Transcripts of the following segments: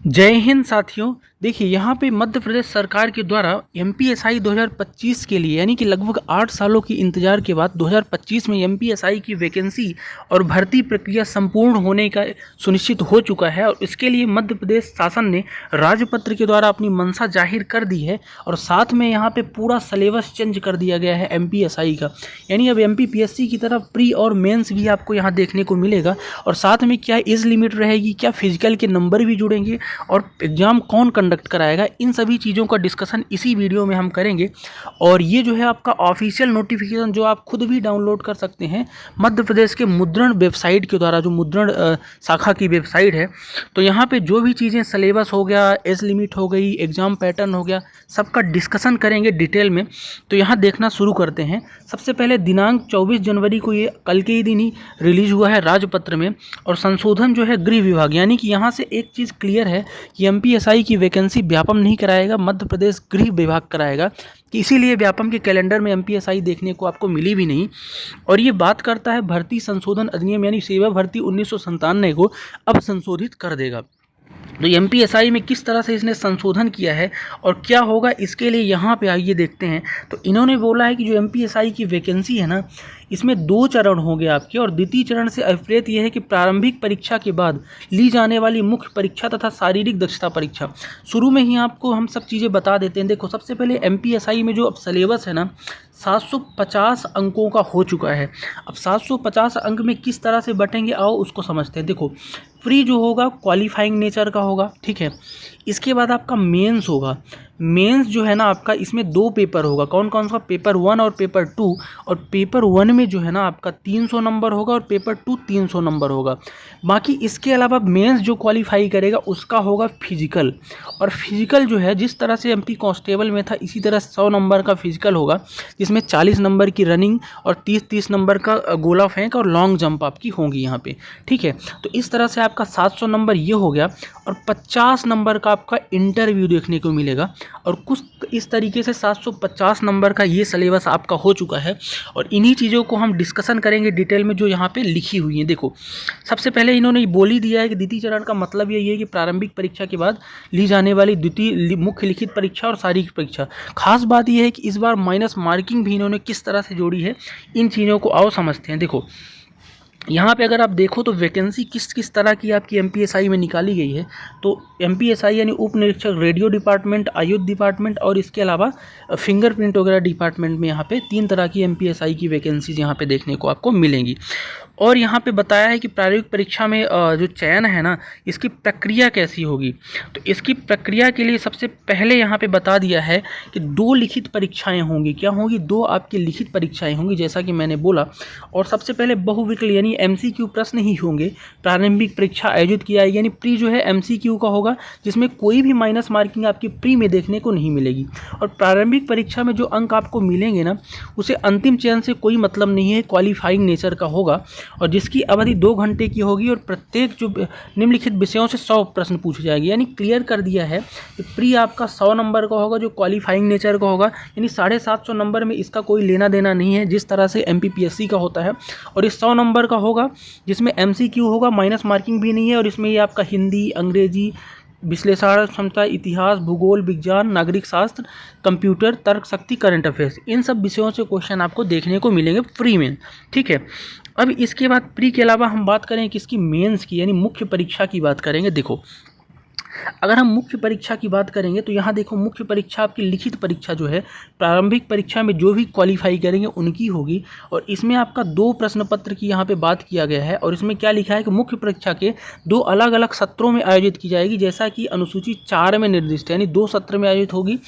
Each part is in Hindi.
जय हिंद साथियों। देखिए यहाँ पे मध्य प्रदेश सरकार के द्वारा एमपीएसआई 2025 के लिए यानी कि लगभग 8 सालों की इंतजार के बाद 2025 में एमपीएसआई की वैकेंसी और भर्ती प्रक्रिया संपूर्ण होने का सुनिश्चित हो चुका है और इसके लिए मध्य प्रदेश शासन ने राजपत्र के द्वारा अपनी मंशा जाहिर कर दी है और साथ में यहाँ पे पूरा सिलेबस चेंज कर दिया गया है एमपीएसआई का। यानी अब एमपीपीएससी की तरफ प्री और मेंस भी आपको यहाँ देखने को मिलेगा और साथ में क्या एज लिमिट रहेगी, क्या फिजिकल के नंबर भी जुड़ेंगे और एग्ज़ाम कौन कंडक्ट कराएगा, इन सभी चीज़ों का डिस्कशन इसी वीडियो में हम करेंगे। और ये जो है आपका ऑफिशियल नोटिफिकेशन जो आप खुद भी डाउनलोड कर सकते हैं मध्य प्रदेश के मुद्रण वेबसाइट के द्वारा, जो मुद्रण शाखा की वेबसाइट है। तो यहाँ पे जो भी चीज़ें सिलेबस हो गया, एज लिमिट हो गई, एग्ज़ाम पैटर्न हो गया, सबका डिस्कशन करेंगे डिटेल में। तो यहाँ देखना शुरू करते हैं। सबसे पहले दिनांक 24 जनवरी को, ये कल के ही दिन ही रिलीज़ हुआ है राजपत्र में। और संशोधन जो है गृह विभाग, यानी कि यहाँ से एक चीज़ क्लियर है कि एमपीएसआई की वैकेंसी व्यापम नहीं कराएगा, मध्य प्रदेश गृह विभाग कराएगा, कि इसीलिए व्यापम के कैलेंडर में एमपीएसआई देखने को आपको मिली भी नहीं। और ये बात करता है भर्ती संशोधन अधिनियम यानी सेवा भर्ती 1997 को अब संशोधित कर देगा। तो एमपीएसआई में किस तरह से इसने संशोधन किया है और क्या होगा, इसके लिए यहाँ पे आइए देखते हैं। तो इन्होंने बोला है कि जो एमपीएसआई की वैकेंसी है ना, इसमें 2 चरण होंगे आपके और द्वितीय चरण से अभिप्रेत यह है कि प्रारंभिक परीक्षा के बाद ली जाने वाली मुख्य परीक्षा तथा शारीरिक दक्षता परीक्षा। शुरू में ही आपको हम सब चीज़ें बता देते हैं। देखो सबसे पहले एमपीएसआई में जो अब सिलेबस है ना 750 अंकों का हो चुका है। अब 750 अंक में किस तरह से बटेंगे, आओ उसको समझते हैं। देखो प्री जो होगा क्वालिफाइंग नेचर का होगा, ठीक है। इसके बाद आपका मेंस होगा। मेंस जो है ना आपका, इसमें 2 पेपर होगा। कौन कौन सा? पेपर 1 और पेपर 2। और पेपर 1 में जो है ना आपका 300 नंबर होगा और पेपर 2 300 नंबर होगा। बाकी इसके अलावा मेंस जो क्वालिफाई करेगा उसका होगा फिजिकल। और फिजिकल जो है जिस तरह से एमपी कांस्टेबल में था, इसी तरह 100 नंबर का फिजिकल होगा, जिसमें 40 नंबर की रनिंग और 30-30 नंबर का गोला फेंक और लॉन्ग जंप आपकी होंगी यहाँ पे, ठीक है। तो इस तरह से आपका 700 नंबर ये हो गया और 50 नंबर का आपका इंटरव्यू देखने को मिलेगा। और कुछ इस तरीके से 750 नंबर का ये सिलेबस आपका हो चुका है और इन्हीं चीज़ों को हम डिस्कशन करेंगे डिटेल में जो यहाँ पे लिखी हुई है। देखो सबसे पहले इन्होंने बोल ही दिया है कि द्वितीय चरण का मतलब यही है कि प्रारंभिक परीक्षा के बाद ली जाने वाली द्वितीय मुख्य लिखित परीक्षा और शारीरिक परीक्षा। खास बात यह है कि इस बार माइनस मार्किंग भी इन्होंने किस तरह से जोड़ी है, इन चीज़ों को आओ समझते हैं। देखो यहाँ पे अगर आप देखो तो वैकेंसी किस किस तरह की आपकी एमपीएसआई में निकाली गई है। तो एमपीएसआई यानी उप निरीक्षक रेडियो डिपार्टमेंट, आयुध डिपार्टमेंट और इसके अलावा फिंगरप्रिंट वगैरह डिपार्टमेंट में यहाँ पे 3 तरह की एमपीएसआई की वैकेंसीज यहाँ पे देखने को आपको मिलेंगी। और यहाँ पे बताया है कि प्रायोगिक परीक्षा में जो चयन है ना, इसकी प्रक्रिया कैसी होगी। तो इसकी प्रक्रिया के लिए सबसे पहले यहाँ पे बता दिया है कि 2 लिखित परीक्षाएं होंगी। क्या होंगी? 2 आपकी लिखित परीक्षाएं होंगी, जैसा कि मैंने बोला। और सबसे पहले बहुविकल्प यानी एमसीक्यू प्रश्न ही होंगे। प्रारंभिक परीक्षा आयोजित की जाएगी, यानी प्री जो है एमसीक्यू का होगा, जिसमें कोई भी माइनस मार्किंग आपकी प्री में देखने को नहीं मिलेगी। और प्रारंभिक परीक्षा में जो अंक आपको मिलेंगे ना, उसे अंतिम चयन से कोई मतलब नहीं है, क्वालिफाइंग नेचर का होगा और जिसकी अवधि 2 घंटे की होगी और प्रत्येक जो निम्नलिखित विषयों से 100 प्रश्न पूछे जाएंगे। यानी क्लियर कर दिया है कि प्री आपका 100 नंबर का होगा, जो क्वालिफाइंग नेचर का होगा, यानी 750 नंबर में इसका कोई लेना देना नहीं है जिस तरह से एमपीपीएससी का होता है। और इस 100 नंबर का होगा जिसमें एमसीक्यू होगा, माइनस मार्किंग भी नहीं है। और इसमें ये आपका हिंदी, अंग्रेजी, विश्लेषण क्षमता, इतिहास, भूगोल, विज्ञान, नागरिक शास्त्र, कंप्यूटर, तर्क शक्ति, करंट अफेयर्स, इन सब विषयों से क्वेश्चन आपको देखने को मिलेंगे फ्री में, ठीक है। अब इसके बाद प्री के अलावा हम बात करें किसकी? मेंस की, यानी मुख्य परीक्षा की बात करेंगे। देखो अगर हम मुख्य परीक्षा की बात करेंगे तो यहाँ देखो मुख्य परीक्षा आपकी लिखित परीक्षा जो है, प्रारंभिक परीक्षा में जो भी क्वालिफाई करेंगे उनकी होगी। और इसमें आपका 2 प्रश्न पत्र की यहाँ पे बात किया गया है। और इसमें क्या लिखा है कि मुख्य परीक्षा के 2 अलग अलग सत्रों में आयोजित की जाएगी, जैसा कि अनुसूची 4 में निर्दिष्ट है, यानी 2 सत्र में आयोजित होगी।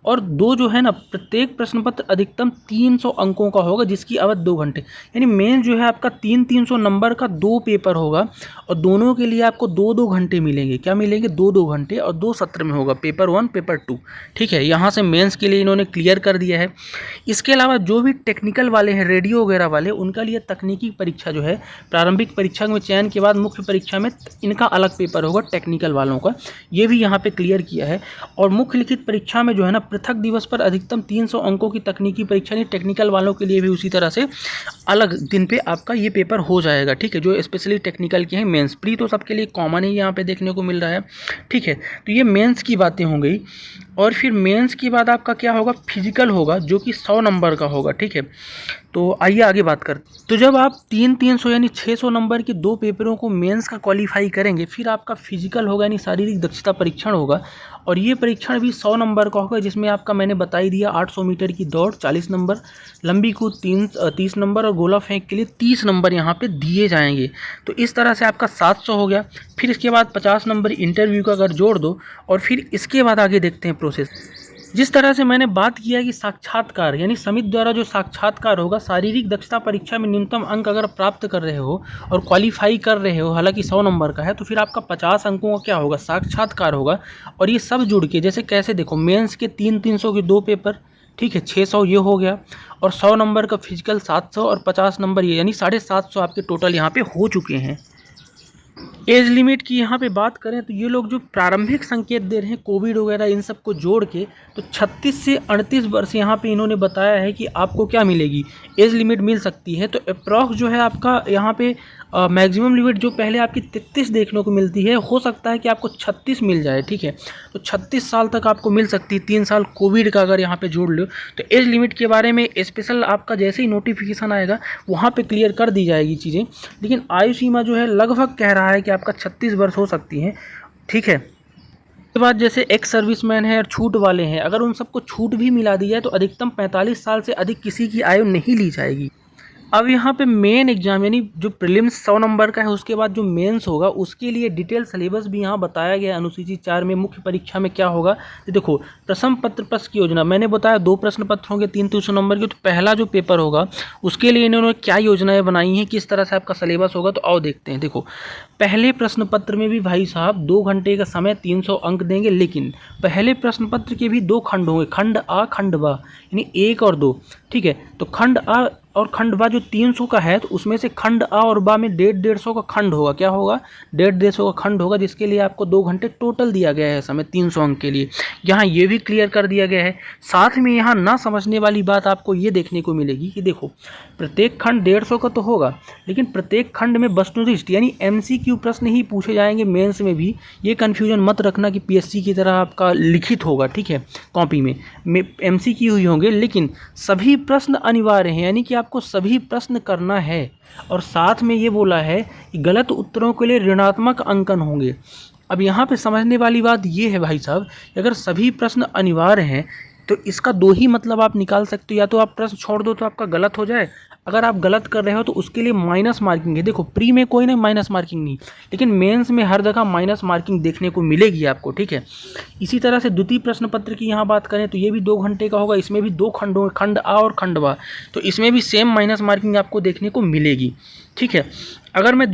और 2 जो है ना, प्रत्येक प्रश्न पत्र अधिकतम 300 अंकों का होगा, जिसकी अवधि 2 घंटे। यानी मेन जो है आपका 300 नंबर का 2 पेपर होगा और दोनों के लिए आपको 2-2 घंटे मिलेंगे। क्या मिलेंगे? 2-2 घंटे और 2 सत्र में होगा, पेपर 1 पेपर 2, ठीक है। यहाँ से मेंस के लिए इन्होंने क्लियर कर दिया है। इसके अलावा जो भी टेक्निकल वाले हैं, रेडियो वगैरह वाले, उनका लिए तकनीकी परीक्षा जो है, प्रारंभिक परीक्षा में चयन के बाद मुख्य परीक्षा में इनका अलग पेपर होगा टेक्निकल वालों का, ये भी यहाँ पे क्लियर किया है। और मुख्य लिखित परीक्षा में जो है ना पृथक दिवस पर अधिकतम 300 अंकों की तकनीकी परीक्षा, नहीं टेक्निकल वालों के लिए भी उसी तरह से अलग दिन पे आपका ये पेपर हो जाएगा, ठीक है, जो स्पेशली टेक्निकल के हैं। मेंस प्री तो सबके लिए कॉमन ही यहाँ पे देखने को मिल रहा है, ठीक है। तो ये मेंस की बातें हो गई। और फिर मेंस के बाद आपका क्या होगा, फिजिकल होगा, जो कि 100 नंबर का होगा, ठीक है। तो आइए आगे बात करते। तो जब आप 300 यानी 600 नंबर के 2 पेपरों को मेंस का क्वालिफाई करेंगे, फिर आपका फिजिकल होगा यानी शारीरिक दक्षता परीक्षण होगा, और ये परीक्षण भी 100 नंबर का होगा, जिसमें आपका मैंने बता ही दिया 800 मीटर की दौड़ 40 नंबर, लंबी कूद 30 नंबर और गोला फेंक के लिए 30 नंबर यहाँ पे दिए जाएंगे। तो इस तरह से आपका 700 हो गया। फिर इसके बाद 50 नंबर इंटरव्यू का अगर जोड़ दो, और फिर इसके बाद आगे देखते हैं प्रोसेस। जिस तरह से मैंने बात किया कि साक्षात्कार यानी समिति द्वारा जो साक्षात्कार होगा, शारीरिक दक्षता परीक्षा में न्यूनतम अंक अगर प्राप्त कर रहे हो और क्वालिफाई कर रहे हो, हालांकि 100 नंबर का है, तो फिर आपका 50 अंकों का क्या होगा, साक्षात्कार होगा। और ये सब जुड़ के जैसे कैसे देखो, मेंस के 300 के 2 पेपर, ठीक है, 600 ये हो गया, और 100 नंबर का फिजिकल 700 और 50 नंबर ये, यानी 750 आपके टोटल यहाँ पे हो चुके हैं। एज लिमिट की यहाँ पे बात करें तो ये लोग जो प्रारंभिक संकेत दे रहे हैं कोविड वगैरह इन सब को जोड़ के, तो 36 से 38 वर्ष यहाँ पे इन्होंने बताया है कि आपको क्या मिलेगी, एज लिमिट मिल सकती है। तो अप्रॉक्स जो है आपका यहाँ पे मैक्सिमम लिमिट जो पहले आपकी 33 देखने को मिलती है, हो सकता है कि आपको 36 मिल जाए, ठीक है। तो 36 साल तक आपको मिल सकती है, 3 साल कोविड का अगर यहाँ पे जोड़ लो। तो एज लिमिट के बारे में स्पेशल आपका जैसे ही नोटिफिकेशन आएगा वहाँ पे क्लियर कर दी जाएगी चीज़ें, लेकिन आयु सीमा जो है लगभग कह रहा है कि आपका 36 वर्ष हो सकती है, ठीक है। उसके बाद जैसे एक्स सर्विसमैन है और छूट वाले हैं, अगर उन सबको छूट भी मिला दी जाए तो अधिकतम 45 साल से अधिक किसी की आयु नहीं ली जाएगी। अब यहाँ पे मेन एग्जाम यानी जो प्रीलिम्स 100 नंबर का है, उसके बाद जो मेंस होगा उसके लिए डिटेल सिलेबस भी यहाँ बताया गया है। अनुसूची 4 में मुख्य परीक्षा में क्या होगा, तो देखो प्रश्न पत्र प्रश्न की योजना मैंने बताया 2 प्रश्न पत्र होंगे 300 नंबर के। तो पहला जो पेपर होगा उसके लिए इन्होंने क्या योजनाएं बनाई हैं, किस तरह से आपका सिलेबस होगा, तो आओ देखते हैं। देखो पहले प्रश्न पत्र में भी भाई साहब 2 घंटे का समय 300 अंक देंगे, लेकिन पहले प्रश्न पत्र के भी 2 खंड होंगे, खंड आ खंड बा, यानी 1 और 2, ठीक है। तो खंड आ और खंड बा जो 300 का है, तो उसमें से खंड आ और बा में 150 का खंड होगा, क्या होगा, 150 का खंड होगा, जिसके लिए आपको 2 घंटे टोटल दिया गया है समय 300 अंक के लिए। यहाँ ये भी क्लियर कर दिया गया है। साथ में यहाँ ना समझने वाली बात आपको ये देखने को मिलेगी कि देखो प्रत्येक खंड 150 का तो होगा, लेकिन प्रत्येक खंड में वस्तुनिष्ठ यानी MCQ प्रश्न ही पूछे जाएंगे मेंस में भी। ये कन्फ्यूजन मत रखना कि PSC की तरह आपका लिखित होगा, ठीक है, कॉपी में MCQ ही होंगे, लेकिन सभी प्रश्न अनिवार्य हैं, यानी कि आपको सभी प्रश्न करना है। और साथ में ये बोला है कि गलत उत्तरों के लिए ऋणात्मक अंकन होंगे। अब यहाँ पे समझने वाली बात ये है भाई साहब, अगर सभी प्रश्न अनिवार्य हैं तो इसका 2 ही मतलब आप निकाल सकते हो, या तो आप प्रश्न छोड़ दो तो आपका गलत हो जाए, अगर आप गलत कर रहे हो तो उसके लिए माइनस मार्किंग है। देखो प्री में कोई नहीं माइनस मार्किंग नहीं, लेकिन मेंस में हर जगह माइनस मार्किंग देखने को मिलेगी आपको, ठीक है। इसी तरह से द्वितीय प्रश्न पत्र की यहाँ बात करें तो ये भी 2 घंटे का होगा, इसमें भी 2 खंड होंगे, खंड आ और खंड बा, तो इसमें भी सेम माइनस मार्किंग आपको देखने को मिलेगी, ठीक है। अगर मैं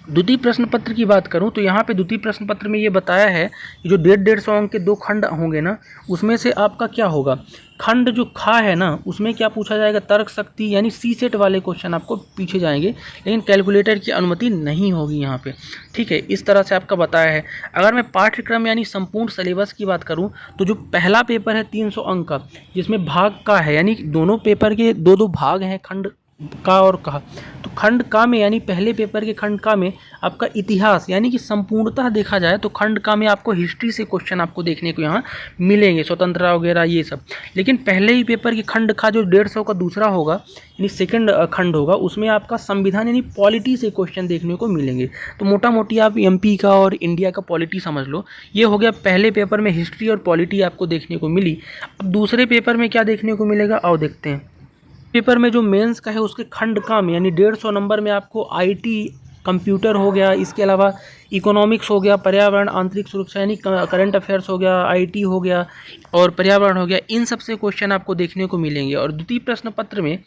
द्वितीय प्रश्न पत्र की बात करूं तो यहाँ पे द्वितीय प्रश्न पत्र में ये बताया है कि जो 150 अंक के 2 खंड होंगे ना, उसमें से आपका क्या होगा, खंड जो खा है ना उसमें क्या पूछा जाएगा, तर्क शक्ति यानी सी सेट वाले क्वेश्चन आपको पीछे जाएंगे, लेकिन कैलकुलेटर की अनुमति नहीं होगी यहाँ पे, ठीक है। इस तरह से आपका बताया है। अगर मैं पाठ्यक्रम यानी संपूर्ण सिलेबस की बात करूँ तो जो पहला पेपर है 300 अंक का, जिसमें भाग का है, यानी दोनों पेपर के 2-2 भाग हैं, खंड का और का। तो खंड का में यानी पहले पेपर के खंड का में आपका इतिहास यानी कि संपूर्णतः देखा जाए तो खंड का में आपको हिस्ट्री से क्वेश्चन आपको देखने को यहाँ मिलेंगे, स्वतंत्रता वगैरह ये सब। लेकिन पहले ही पेपर के खंड का जो 150 का दूसरा होगा यानी सेकंड खंड होगा, उसमें आपका संविधान यानी पॉलिटी से क्वेश्चन देखने को मिलेंगे। तो मोटा मोटी आप MP का और इंडिया का पॉलिटी समझ लो। ये हो गया पहले पेपर में हिस्ट्री और पॉलिटी आपको देखने को मिली। अब दूसरे पेपर में क्या देखने को मिलेगा, आओ देखते हैं। पेपर में जो मेंस का है उसके खंड का में यानी 150 नंबर में आपको IT कंप्यूटर हो गया, इसके अलावा इकोनॉमिक्स हो गया, पर्यावरण आंतरिक सुरक्षा यानी करंट अफेयर्स हो गया, IT हो गया और पर्यावरण हो गया, इन सब से क्वेश्चन आपको देखने को मिलेंगे। और द्वितीय प्रश्न पत्र में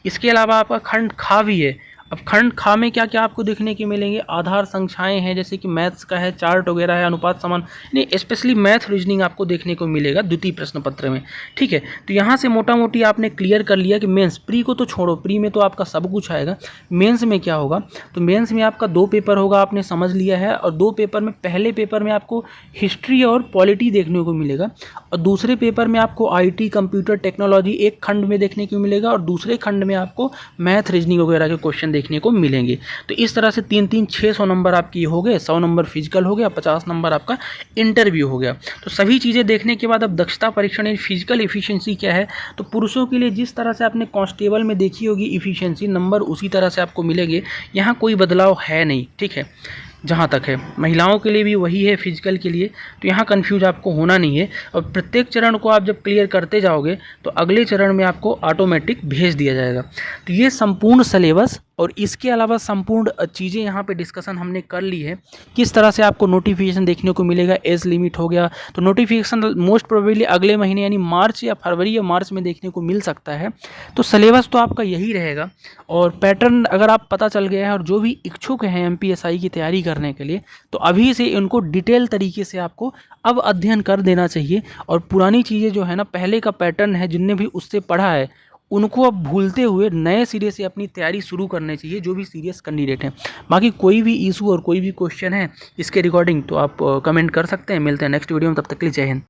इसके अलावा आपका खंड खा भी है, अब खंड खा में क्या क्या आपको देखने के मिलेंगे, आधार संख्याएं हैं जैसे कि मैथ्स का है, चार्ट वगैरह है, अनुपात समान, यानी स्पेशली मैथ रीजनिंग आपको देखने को मिलेगा द्वितीय प्रश्न पत्र में। ठीक है, तो यहाँ से मोटा मोटी आपने क्लियर कर लिया कि मेंस, प्री को तो छोड़ो, प्री में तो आपका सब कुछ आएगा, मेंस में क्या होगा। तो मेंस में आपका 2 पेपर होगा, आपने समझ लिया है, और 2 पेपर में पहले पेपर में आपको हिस्ट्री और पॉलिटी देखने को मिलेगा, और दूसरे पेपर में आपको आईटी कंप्यूटर टेक्नोलॉजी एक खंड में देखने को मिलेगा, और दूसरे खंड में आपको मैथ रीजनिंग वगैरह के क्वेश्चन देखने को मिलेंगे। तो इस तरह से 3-3 600 नंबर आपकी हो गए, 100 नंबर फिजिकल हो गया, 50 नंबर आपका इंटरव्यू हो गया। तो सभी चीज़ें देखने के बाद अब दक्षता परीक्षण यानी फिजिकल इफिशियंसी क्या है, तो पुरुषों के लिए जिस तरह से आपने कांस्टेबल में देखी होगी इफिशियंसी नंबर उसी तरह से आपको मिलेंगे, यहाँ कोई बदलाव है नहीं। ठीक है, जहाँ तक है महिलाओं के लिए भी वही है फिजिकल के लिए, तो यहाँ कंफ्यूज आपको होना नहीं है। और प्रत्येक चरण को आप जब क्लियर करते जाओगे तो अगले चरण में आपको ऑटोमेटिक भेज दिया जाएगा। तो ये संपूर्ण सिलेबस और इसके अलावा संपूर्ण चीज़ें यहाँ पे डिस्कशन हमने कर ली है। किस तरह से आपको नोटिफिकेशन देखने को मिलेगा, एज लिमिट हो गया, तो नोटिफिकेशन मोस्ट प्रोबेबली अगले महीने यानी मार्च या फरवरी या मार्च में देखने को मिल सकता है। तो सिलेबस तो आपका यही रहेगा, और पैटर्न अगर आप पता चल गया है, और जो भी इच्छुक हैं एमपीएसआई की तैयारी करने के लिए, तो अभी से उनको डिटेल तरीके से आपको अब अध्ययन कर देना चाहिए। और पुरानी चीज़ें जो है ना, पहले का पैटर्न है, जिनने भी उससे पढ़ा है उनको अब भूलते हुए नए सिरे से अपनी तैयारी शुरू करनी चाहिए, जो भी सीरियस कैंडिडेट हैं। बाकी कोई भी इशू और कोई भी क्वेश्चन है इसके रिगार्डिंग तो आप कमेंट कर सकते हैं। मिलते हैं नेक्स्ट वीडियो में, तब तक के लिए जय हिंद।